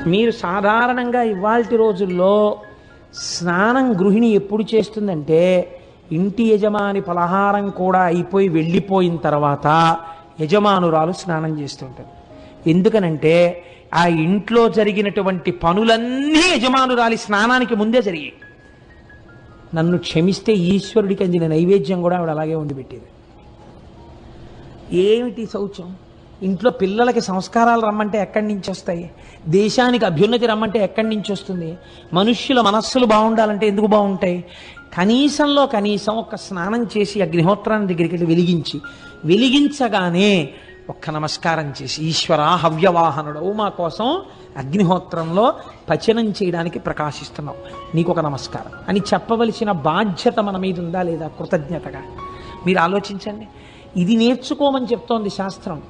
మీరు సాధారణంగా ఇవాల్టి రోజుల్లో స్నానం గృహిణి ఎప్పుడు చేస్తుందంటే ఇంటి యజమాని పలహారం కూడా అయిపోయి వెళ్ళిపోయిన తర్వాత యజమానురాలు స్నానం చేస్తుంటారు. ఎందుకనంటే ఆ ఇంట్లో జరిగినటువంటి పనులన్నీ యజమానురాలి స్నానానికి ముందే జరిగాయి. నన్ను క్షమిస్తే ఈశ్వరుడికి అందిన నైవేద్యం కూడా ఆవిడ అలాగే వండిపెట్టేది. ఏమిటి శౌచం? ఇంట్లో పిల్లలకి సంస్కారాలు రమ్మంటే ఎక్కడి నుంచి వస్తాయి? దేశానికి అభ్యున్నతి రమ్మంటే ఎక్కడి నుంచి వస్తుంది? మనుష్యుల మనస్సులు బాగుండాలంటే ఎందుకు బాగుంటాయి? కనీసంలో కనీసం ఒక స్నానం చేసి అగ్నిహోత్రాన్ని దగ్గరికి వెళ్ళి వెలిగించగానే ఒక్క నమస్కారం చేసి, ఈశ్వర హవ్యవాహనుడవు మా కోసం అగ్నిహోత్రంలో పచనం చేయడానికి ప్రకాశిస్తున్నావు, నీకు ఒక నమస్కారం అని చెప్పవలసిన బాధ్యత మన మీద ఉందా లేదా? కృతజ్ఞతగా మీరు ఆలోచించండి. ఇది నేర్చుకోమని చెప్తోంది శాస్త్రం.